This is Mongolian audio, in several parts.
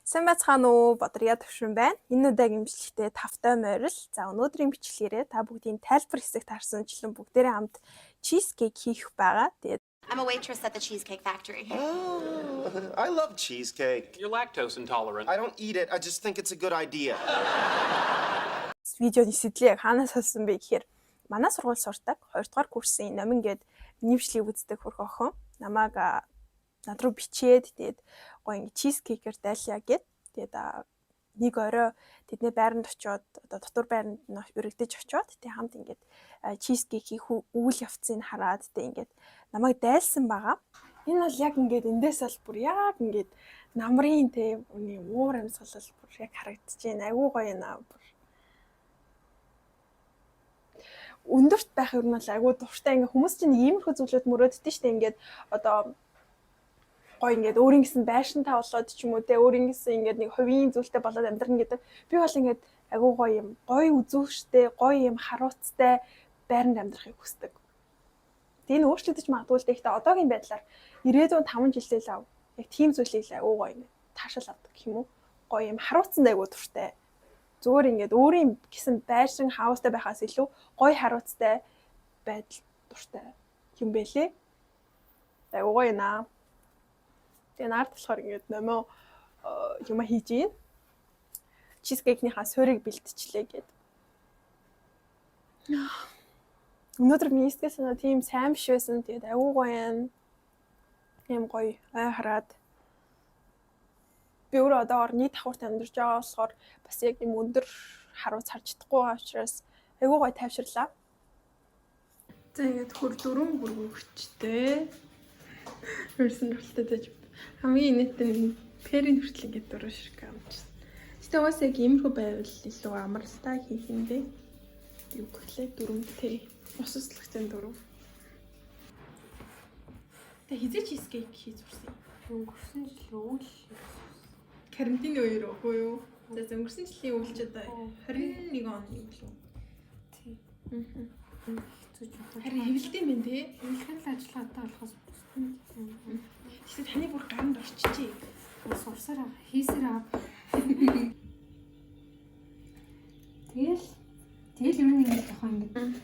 Сайн байцгаана уу? Бодрия төвшин байна. Энэ удаагийн бичлэгтээ тавтай морил. За өнөөдрийн бичлэгээрээ та бүгдийн тайлбар хэсэг таарсанчлан бүгдээрээ хамт чизкейк хийх байгаа. Тэгээд I'm a waitress at the Cheesecake Factory. Oh, I love cheesecake. You're lactose intolerant. I don't eat it. I just think it's a good idea. видеоны сэдлийг яг хаанаас олсон бэ гэхээр манай сургууль сурдаг 2 дугаар курсын номин гээд нэвшлийг үздэг хөрх охин намайг над руу бичээд тэгээд гоё ингэ чизкейкер дайлаа гэд. Тэгээд нэг орой тэдний байранд очиод одоо дотор байранд нь өргөдөж очиод тэгээд хамт ингээд чизкейк хийх үйл явцыг хараад тэгээд ингээд намайг дайлсан байгаа. Энэ бол яг ингээд эндээс бол бүр яг ингээд намрын те үний уур амьсгал бүр яг харагдаж байна. Айгуу гоё наа. Өндөрт байх юм бол айгуу дуртай ингээ хүмүүс чинь иймэрхүү зүйлүүд мөрөөддөг штэ ингээд одоо гоё ингээд өөрийн гэсэн байшин тавлаад ч юм уу те өөрийн гэсэн ингээд нэг хувийн зүйлтэй болоод амьдрна гэдэг. Би бол ингээд айгуу гоё юм гоё үзүүштэй гоё юм харуулцтай байранд амьдрахыг хүсдэг. Тэгээ энэ өөрчлөгдөж магадгүй л гэхдээ одоогийн байдлаар ирээдүйн 5 жилдээ л яг тийм зүйлийг айгуу гоё ингээд таашаал авдаг гэх юм уу. Гоё юм харуулцсан айгуу дуртай. Зүгээр ингээд өөрийн гэсэн байшин хаустай байхаас илүү гоё харуулцтай байдал дуртай юм бэлээ. Айгуу гоё наа. Тэгээ наард болохоор ингээд нөмөө юм хийж ийн. Чизкейкнийхаа суурийг бэлтжлээ гээд. Өнөөдөр миний сэтгэл санаа тийм сайн биш байсан. Тэгээд айгуу гоё юм. Ийм гоё хараад би өөрөө одоо орны давхарт амьдарч байгаа болохоор бас яг юм өндөр харуулц харж чадахгүй байгаа учраас айгуу гоё тайвширлаа. За ингээд хөр 4 бүргүүчтэй. Хөрсөн ролтой дэж хамгийн нийтэн перийн хүртэл ингээд дөрөв шиг амжсан. Гэтэ уус яг иймэрхүү байвал илүү амралтай хийх юм дээ. Юу гэхлээ 4-тэй. Ус услагчтай 4. Тэ хизээ чизкейк хийж урсан. Өнгөрсөн жил үйл Карантины үеэр үгүй юу? За өнгөрсөн жилийн үйл ч одоо 21 он юм лүү. тий. Хэцүү ч юм. Харин хэвлэдэм байх тий. Хэвлэхэл ажиллагаатай болохоос бүсгүй. Тэгэхээр таны бүр гаранд орчихжээ. Сурсаар хийсээр аа. Тэгэл ер нь ингэж жоохон ингэж.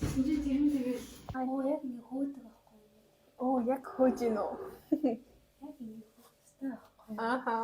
Сүүлийн тийм тэгэл аа яг нэг хөөдөг байхгүй. Оо яг хөөж гин үү? Яг ингэ хөөстэй байхгүй. Ааха.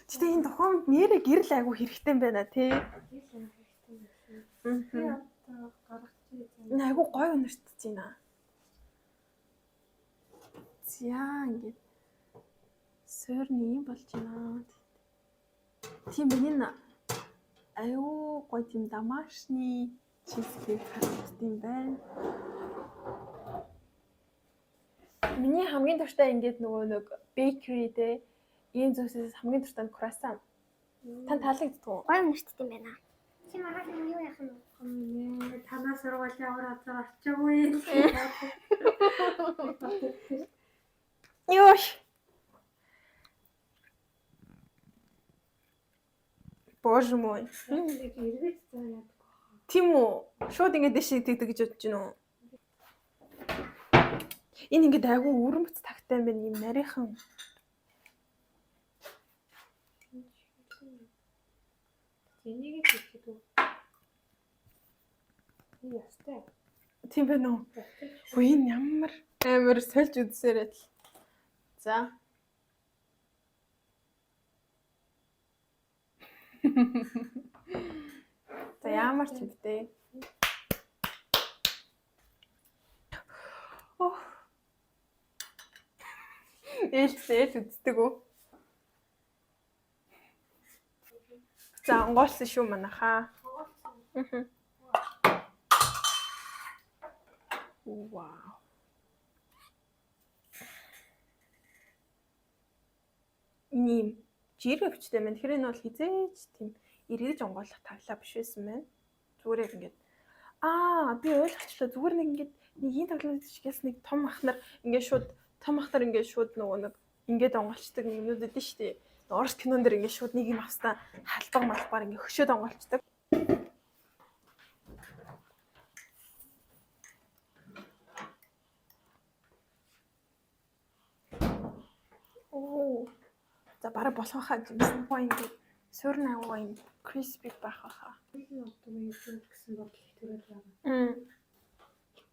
Гэтэ энэ тухайд нэрээ гэрэл айгу хэрэгтэй байна тий. Тэгэл хэрэгтэй байсан. Би одоо гаргаж ирсэн. Энэ айгу гоё өнөртөж байна. Зяа ингэ сөрний юм болж байна. Тийм байна. Айгу гоё тийм домашний чизкейк харагдсан юм байна. Миний хамгийн дуртай ингээд нөгөө нэг bakery дээ ийм зүйлсээс хамгийн дуртай нь круассан. Тань таалагддаг уу? Гоё мөртд юм байна. Чи маргааш юу яах юм? Танаа сургуулийн авар азар очоогүй. Ёш. Боже мой. Яг эргэж заа яадаг. Тийм үү? Шууд ингээд дэшиг тэгдэг гэж бодож байна уу? Энэ ингээд айгүй өрөмц тагтай юм байна юм нарийнхан. Энийг хийхэд үү? Ястай. Тийм байна уу? Үй энэ ямар амар сольж үзсээрээ л. За. За ямар ч юм бэ? Оо. Элсэл үздэг үү? За онгоолсон шүү манайхаа. Вау. Ийм жиргээ өвчтэй байна. Тэгэхээр энэ бол хизээж тийм эргэж онгойлох тавлаа биш байсан байна. Зүгээр яг ингээд би ойлгочлаа. Зүгээр нэг ингээд нэг ийм тоглоом чигээс нэг том ахнаар ингээд шууд нөгөө нэг ингээд онгойлчдаг юмнууд өгдөн шүү дээ. Орос кинон дэр ингээд шууд нэг юм авснаа халбаг малбаар ингээд хөшөөд онгойлчдаг. Оо. За бараг болох хаа юмсан боо ингэ суурн агуу ингэ crispy байх хаа. Энэ одоо юу гэсэн бодол их төрөл байгаа.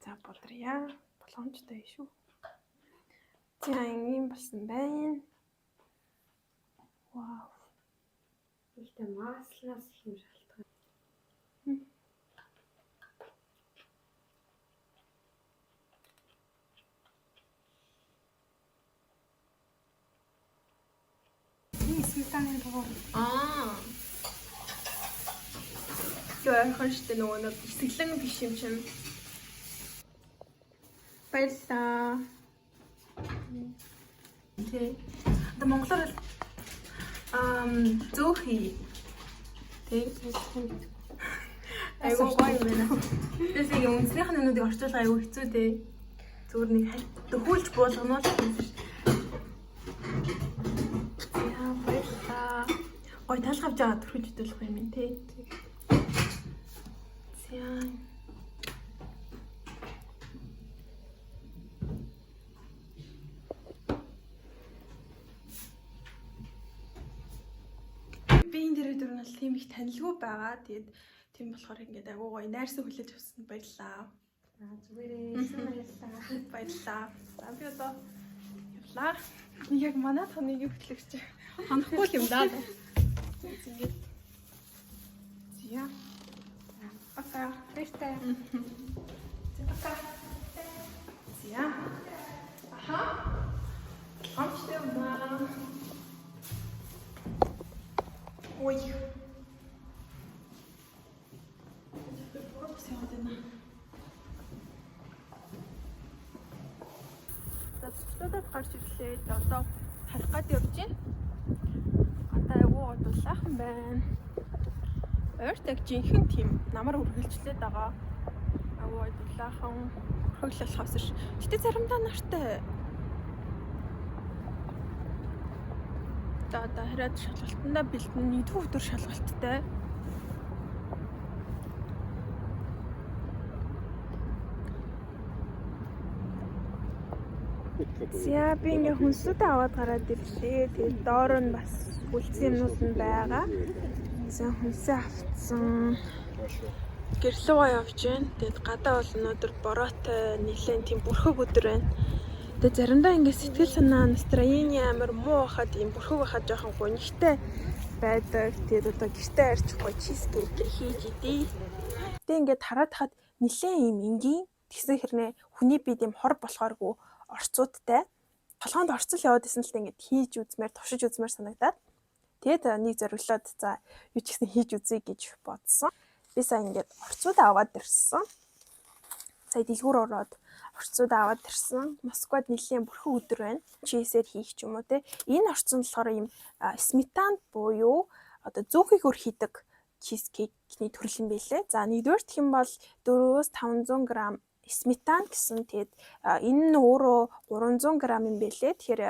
За бодрия. Боломжтой шүү. За ингэ болсон байна. Вау. Ихтэй маслаас их юм шалтгаан. Энэ сметаны дугаар. Яахан штэ нөгөө бисгэлэн биш юм чинь. Баярлаа. Тэ. Одоо монголоор зөөхий. Тэ. Айгуу гоё юм байна. Тэсээ юм үнснийх нь нүдийг орчуулах айгуу хэцүү дээ. Зүгээр нэг дөхүүлж буулгано л гэсэн шүү. Яа баярлаа. Гоё талхавж байгаа төрхөж хөдөлгөх юм тий. Яа. Би энэ дөрөв нь бол тийм их танилгүй байгаа. Тэгээд тийм болохоор ингээд агуу гоё найрсан хүлээж авсан баярлаа. Зүгээрээ баярлалаа. Баярлаа. За би одоо явлаа. Яг манайх нэг юм хөтлөгч. Хонхгүй юм даа. Ингээд. Зя. Пока. Баяртай. Пока. Зя. Аха. Амчтай маа. Ой. Цэцэрлэгт гарч ирлээ. Одоо харах гад явж байна. Одоо айгуу одуулаахан байна. Ойртог жинхэнэ тийм намар үргэлжлээд байгаа. Айгуу одуулаахан хөргөлөх авсарч. Гэтэ заримдаа нартай. Одоо хараад шалгалтандаа бэлдэн нэгдүгээр өдөр шалгалттай. Зя би ингээ хүнсүүд аваад гараад ирлээ. Тэгээд доор нь бас үлдсэн юмнууд нь байгаа. За хүнсээ авцсан. Гэрлүүгээ явж байна. Тэгээд гадаа бол өнөөдөр бороотой нэлээд тийм бүрхэг өдөр байна. Тэгээд заримдаа ингээ сэтгэл санаа настроение амар муу хахад ийм бүрхэг байхад жоохон гонигтай байдаг. Тэгээд одоо гэртээ арчихгүй чизкейк хийж идээ. Тэгээд ингээ хараад хаад нэлээд ийм энгийн тэгсэн хэрнээ хүний бие ийм хор болохооргүй орцуудтай. Толгоонд орцол яваад исэн л ингээд хийж үзмээр, туршиж үзмээр санагдаад. Тэгээд нэг зориглоод за юу ч гэсэн хийж үзье гэж бодсон. Би сая ингээд орцууд аваад ирсэн. Сая дэлгүүр ороод орцууд аваад ирсэн. Москвад нэлийн бүрхэн өдөр байна. Чизээр хийх ч юм уу те. Энэ орцон болохоор ийм сметан буюу одоо зөөхийгөр хийдэг чизкейкний төрөл юм байлээ. За нэгдүгээр гэх юм бол 400-500 г сметан гэсэн тэгээд энэ нь өөрөө 300 г юм байлээ. Тэгэхээр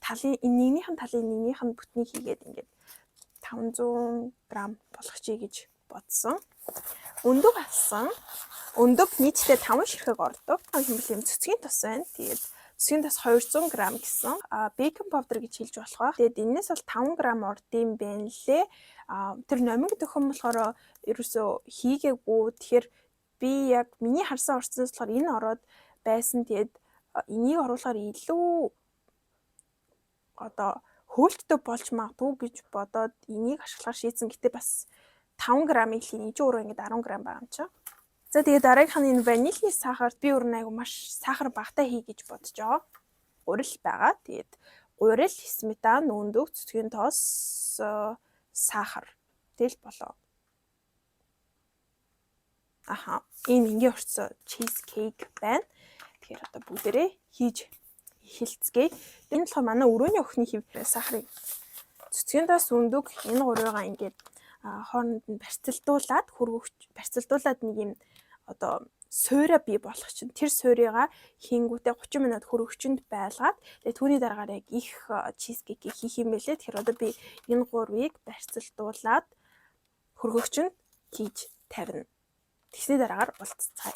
талын нэгнийх нь талын нэгнийх нь бүтнийг хийгээд ингээд 500 г болгочихъя гэж бодсон. Өндөг авсан. Өндөг нийтдээ 5 ширхэг ордог. Юм цэцгийн тос байна. Тэгээд цэцгийн тос 200 г гэсэн. Бейкинг паудер гэж хэлж болох ба. Тэгээд энэс бол 5 г ордсон байна лээ. Тэр номиг дөхөн болохоор ерөөсөө хийгээгүй. Тэгэхээр би яг миний харсан орцноос болохоор энэ ороод байсан. Тэгээд энийг оруулахаар илүү одоо хөөлттэй болж магадгүй гэж бодоод энийг ашиглахаар шийдсэн. Гэтэ бас 5 г-ийг хийний чи өөрөө ингээд 10 г байгаа юм чинь. За тэгээд дараагийнх нь энэ ванилийн сахарт би өөрөө айгу маш сахар багтаа хий гэж бодож байгаа. Гурил байгаа. Тэгээд гурил, сметан, өндөг, цэцгийн тос, сахар тэгэл болоо. Аха, энэ энгийн орцсон чизкейк байна. Тэгэхээр одоо бүгдээрээ хийж эхэлцгээе. Энэ болохоор манай өрөөний охины хэв сахарыг цэцгийн тос, өндөг энэ гурвыгаа ингээд хооронд нь барьцалдуулаад барьцалдуулаад нэг юм одоо суурь бий болох чинь тэр суурьгаа хийнгүүтээ 30 минут хөргөгчөнд байлгаад тэгээ түүний дараагаар яг их чизкейк хийх юм бэлээ. Тэгэхээр одоо би энэ гурвыг барьцалдуулаад хөргөгчөнд хийж тавина. Тэгсний дараагаар уулзцгаая.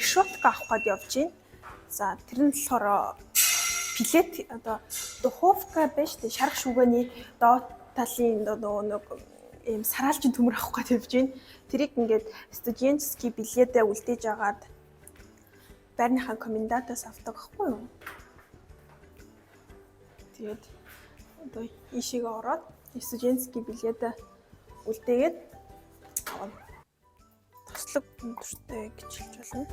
решетка авах гээд явж байна. За тэр нь болохоор билет одоо духовка байж тээ шарах шүгэний доод талын нэг ийм сараалжин төмөр авах гээд явж байна. Тэрийг ингээд студенческий билетээ үлдээж агаад байрныхаа комендантаас авдаг байхгүй юу? Тэгээд одоо ийшээгээ ороод студенческий билетээ үлдээгээд тослог өндөртэй гэж хэлж болно.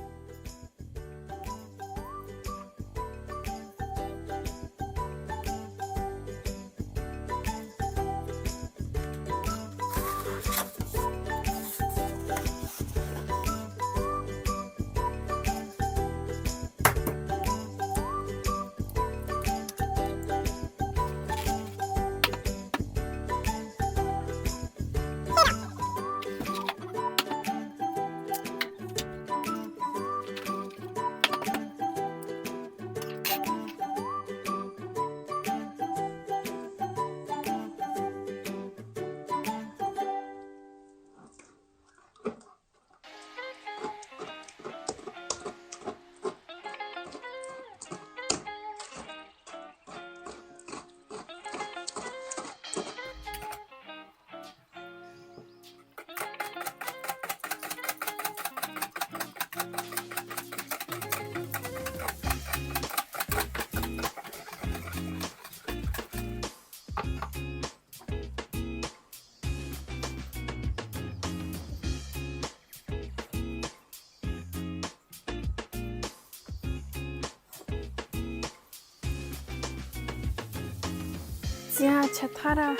За чадхаараа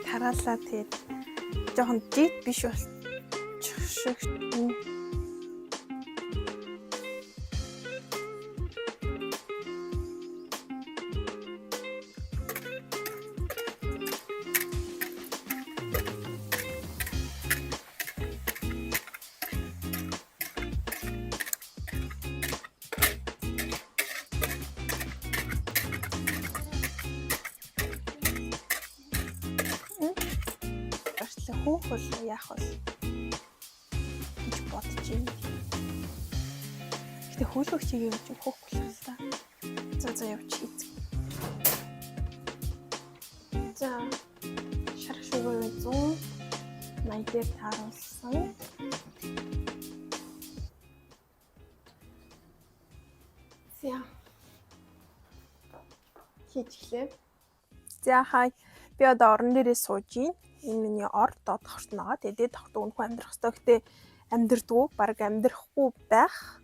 тараалаа тэгээд жоохон дээд биш болчих шиг. Хөөх бол яах вэ гэж бодож байна. Гэтэ хөөлөх чигээ явж хөөхгүй л та. За явж хийц. За шарах шугар 180-ээр тааруулсан. За хийчихлээ. За хай би одоо орон дээрээ сууж байна. Энэ миний ор доод давхарт байгаа. Тэгээд давхарт өнөхөө амьдрах хэрэгтэй. Гэтэ амьдрдгүү, баг амьдрахгүй байх.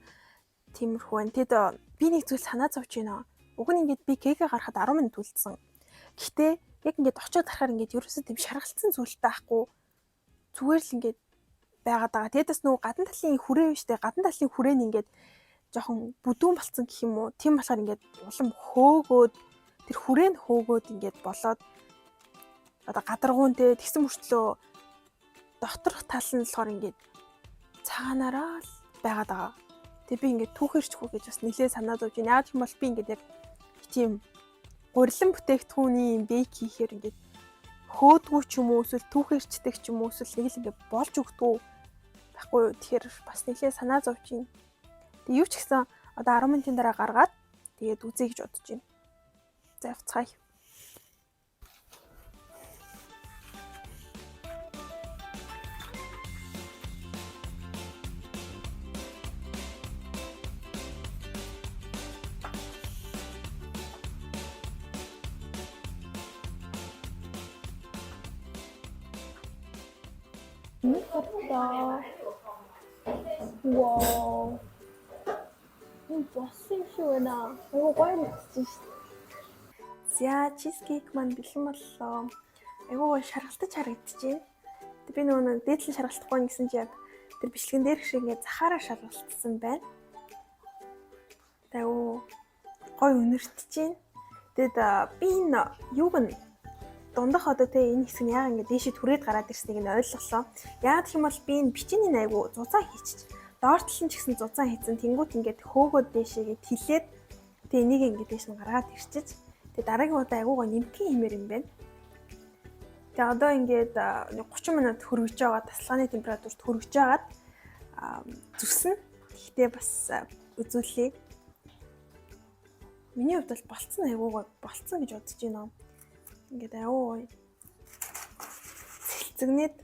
Тиймэрхүү байна. Тэгэд би нэг зүйл санаа зовж байна. Уг нь ингээд би кэкэ гарахад 10 минут үлдсэн. Гэхдээ яг ингээд очиод харахаар ингээд ерөөсөө тийм шаргалцсан зүйл байхгүй. Зүгээр л ингээд байгаад байгаа. Тэгээд бас нөгөө гадна талын хүрээ биш үү? Гадна талын хүрээ нь ингээд жоохон бүдүүн болцсон гэх юм уу? Тийм болохоор ингээд улам хөөгөөд тэр хүрээ нь хөөгөөд ингээд болоод одоо гадаргуун те тэгсэн мөртлөө доторх тал нь болохоор ингээд цагаанаараа л байгаад байгаа. Тэгээ би ингээд түүхэрчгүй гэж бас нэлээд санаа зовж байна. Яг тийм бол би ингээд яг тийм гурилан бүтээгдэхүүний бэйк хийхээр ингээд хөөдгүү ч юм уу эсвэл түүхэрчдэг ч юм уу эсвэл нэг л ингээд болж өгдгүү байхгүй юу. Тэгэхээр бас нэлээд санаа зовж байна. Тэгээ юу ч гэсэн одоо 10 минутын дараа гаргаад тэгээд үзье гэж бодож байна. За явцгаая. Wow. Энэ босон шүү нэ. Айгуу гоё мэдчихсэн шүү. За, чизкейк маань бэлэн боллоо. Айгуу шаргалтаж харагдчихээн. Би нөгөө дээдлэн шаргалтахгүй гэсэн чи яг тэр бичлэгэн дээр шиг ингээд захаараа шаргалтсан байна. Айгуу гоё үнэртчихээн. Тэгэд би энэ юуг нь дундах одоо тэ энэ хэсэг нь яг ингээд дээшээ түрээд гараад ирснийг нь ойлголоо. Яг гэх юм бол би энэ бичээний айгуу зузаан хийчих. Доор тал нь ч гэсэн зузаан хийцэн тэнгуут ингээд хөөгөөд дээшээгээ тэлээд тэгээ энийг ингээд дээш нь гаргаад ирчиж тэгээ дараагийн удаа айгуугаа нэмтгий хэмээр юм байна. Тэгээ одоо ингээд 30 минут хөргөж байгаа тасалгааны температурт хөргөж байгаад зүснэ. Гэхдээ бас үзүүлээ. Миний хувьд бол болцсон айгуугаа болцсон гэж бодож байна. Ингээд аюу цэлцэгнээд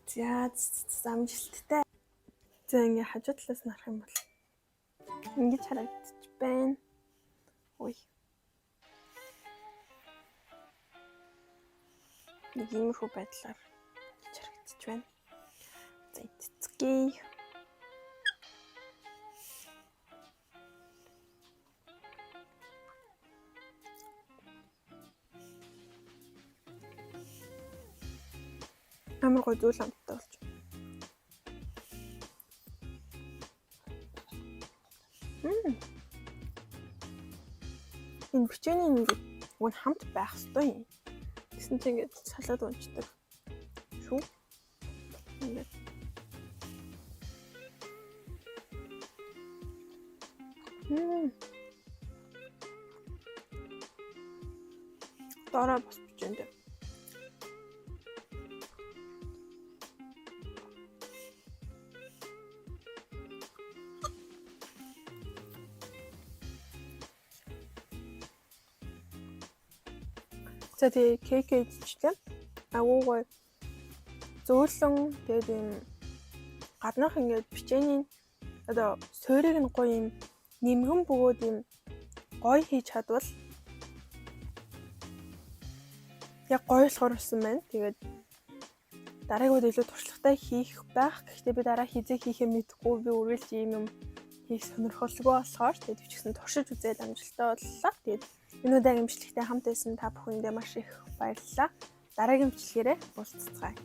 за замжилттай. За ингээд хажуу талаас нь харах юм бол ингэж харагдчих байна. Ой. Нэг иймэрхүү байдлаар хийж харагдчих байна. За эцэцгээ. Амар гой зүйл амттай болж байна. Энэ бичээний ингээд уг нь хамт байх ёстой юм. Гэсэн чинь ингээд салаад унцдаг. Шүү. Ингээд. Дараа бас бичээндээ. За тэгээ кек идчихлээ. Агуугой зөөлөн тэгээд юм гаднах ингээд бичээний одоо суурийг нь гоё юм нэмгэн бөгөөд юм гоё хийж чадвал яг гоё болохоор байна. Тэгээд дараагууд илүү туршлагатай хийх байх. Гэхдээ би дараа хизээ хийхээ мэдэхгүй би үргэлж ийм юм хийх сонирхолтой болохоор тэгээд бичсэн туршиж үзээд амжилттай боллоо. Тэгээд энэ удаагийн бичлэгтээ хамт байсан та бүхэндээ маш их баярлалаа. Дараагийн бичлэгээрээ уулзцгаая.